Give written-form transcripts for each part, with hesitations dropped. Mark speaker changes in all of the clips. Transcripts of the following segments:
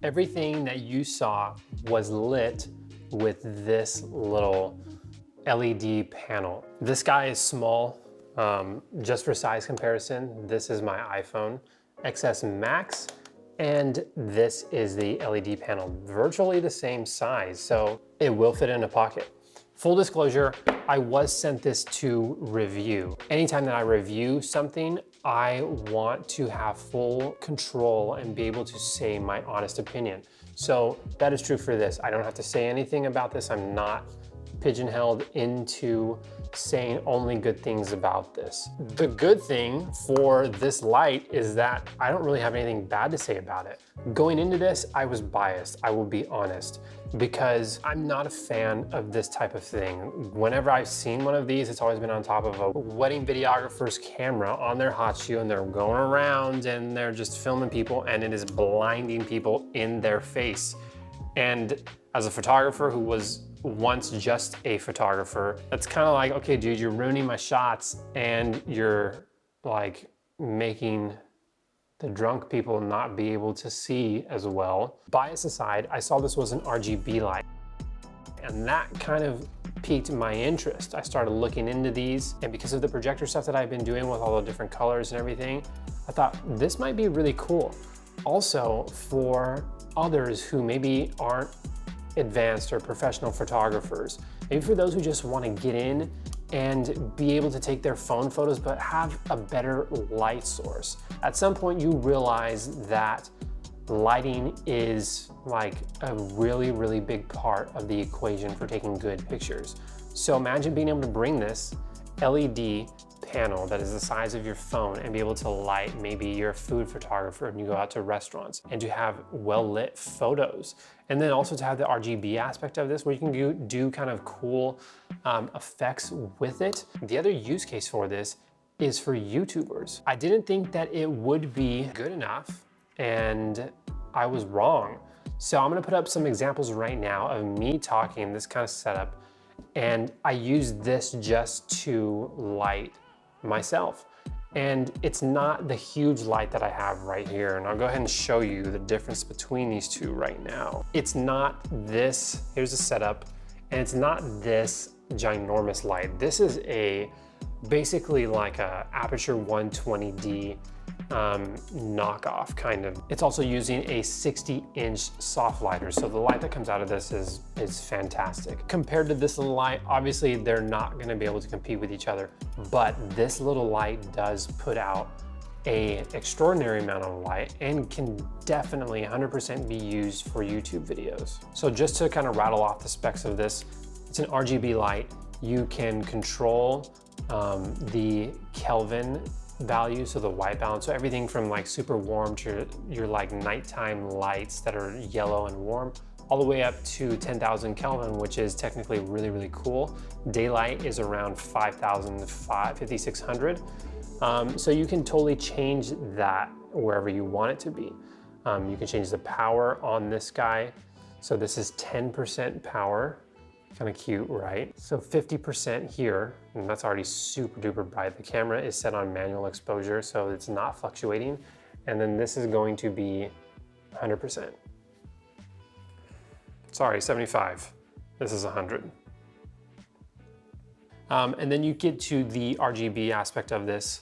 Speaker 1: Everything that you saw was lit with this little LED panel. This guy is small, just for size comparison. This is my iPhone XS Max, and this is the LED panel, virtually the same size, so it will fit in a pocket. Full disclosure, I was sent this to review. Anytime that I review something, I want to have full control and be able to say my honest opinion. So that is true for this. I don't have to say anything about this. I'm not pigeonholed into saying only good things about this. The good thing for this light is that I don't really have anything bad to say about it. Going into this, I was biased, I will be honest, because I'm not a fan of this type of thing. Whenever I've seen one of these, it's always been on top of a wedding videographer's camera on their hot shoe, and they're going around and they're just filming people, and it is blinding people in their face. And as a photographer who was once just a photographer, that's kind of like, okay, dude, you're ruining my shots and you're like making the drunk people not be able to see as well. Bias aside, I saw this was an RGB light, and that kind of piqued my interest. I started looking into these, and because of the projector stuff that I've been doing with all the different colors and everything, I thought this might be really cool. Also, for others who maybe aren't advanced or professional photographers, maybe for those who just want to get in and be able to take their phone photos but have a better light source. At some point you realize that lighting is like a really, really big part of the equation for taking good pictures. So imagine being able to bring this LED panel that is the size of your phone and be able to light, maybe you're a food photographer and you go out to restaurants, and to have well-lit photos. And then also to have the RGB aspect of this where you can do kind of cool effects with it. The other use case for this is for YouTubers. I didn't think that it would be good enough, and I was wrong. So I'm gonna put up some examples right now of me talking this kind of setup, and I use this just to light myself. And it's not the huge light that I have right here. And I'll go ahead and show you the difference between these two right now. It's not this, here's a setup, and it's not this ginormous light. This is basically like a Aperture 120D knockoff kind of. It's also using a 60-inch soft lighter, so the light that comes out of this is fantastic. Compared to this little light, obviously they're not gonna be able to compete with each other, but this little light does put out an extraordinary amount of light and can definitely 100% be used for YouTube videos. So just to kind of rattle off the specs of this, it's an RGB light. You can control the Kelvin value, so the white balance, so everything from like super warm to your like nighttime lights that are yellow and warm, all the way up to 10,000 Kelvin, which is technically really, really cool. Daylight is around 5,600. So you can totally change that wherever you want it to be. You can change the power on this guy. So this is 10% power. Kind of cute, right? So 50% here, and that's already super duper bright. The camera is set on manual exposure, so it's not fluctuating. And then this is going to be 100%. Sorry, 75. This is 100. And then you get to the RGB aspect of this.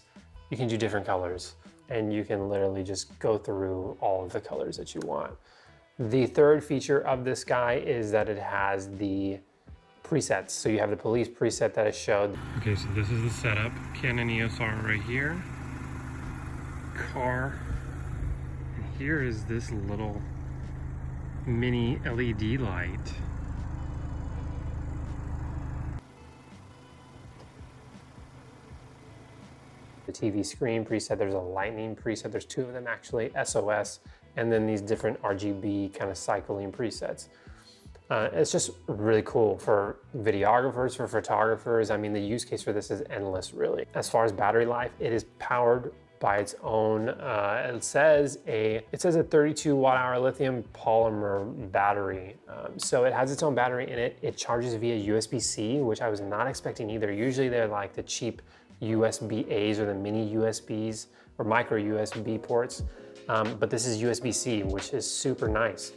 Speaker 1: You can do different colors, and you can literally just go through all of the colors that you want. The third feature of this guy is that it has the presets. So you have the police preset that I showed. Okay, so this is the setup. Canon EOS R right here. Car. And here is this little mini LED light. The TV screen preset, there's a lightning preset, there's two of them actually, SOS, and then these different RGB kind of cycling presets. It's just really cool for videographers, for photographers. I mean, the use case for this is endless, really. As far as battery life, it is powered by its own, it says a 32 watt-hour lithium polymer battery. So it has its own battery in it. It charges via USB-C, which I was not expecting either. Usually they're like the cheap USB-A's or the mini USBs or micro USB ports. But this is USB-C, which is super nice.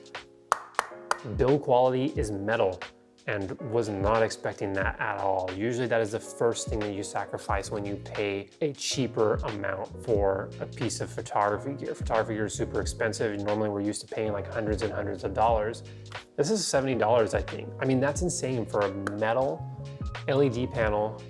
Speaker 1: Build quality is metal, and was not expecting that at all. Usually that is the first thing that you sacrifice when you pay a cheaper amount for a piece of photography gear. Photography gear is super expensive. Normally we're used to paying like hundreds and hundreds of dollars. This is $70, I think. I mean, that's insane for a metal LED panel.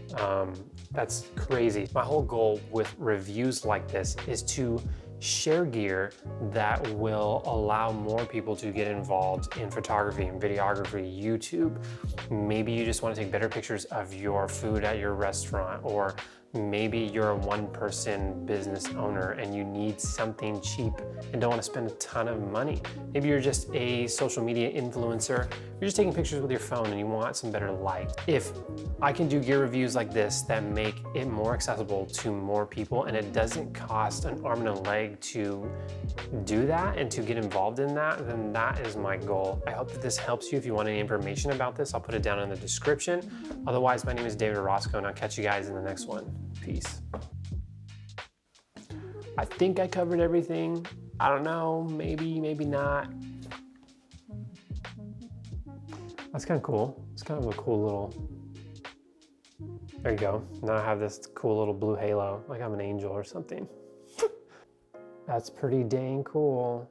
Speaker 1: That's crazy. My whole goal with reviews like this is to share gear that will allow more people to get involved in photography and videography, YouTube. Maybe you just want to take better pictures of your food at your restaurant, or maybe you're a one-person business owner and you need something cheap and don't want to spend a ton of money. Maybe you're just a social media influencer. You're just taking pictures with your phone and you want some better light. If I can do gear reviews like this that make it more accessible to more people, and it doesn't cost an arm and a leg to do that and to get involved in that, then that is my goal. I hope that this helps you. If you want any information about this, I'll put it down in the description. Otherwise, my name is David Orozco, and I'll catch you guys in the next one. Peace. I think I covered everything. I don't know, maybe, maybe not. That's kind of cool. It's kind of a cool little, there you go. Now I have this cool little blue halo, like I'm an angel or something. That's pretty dang cool.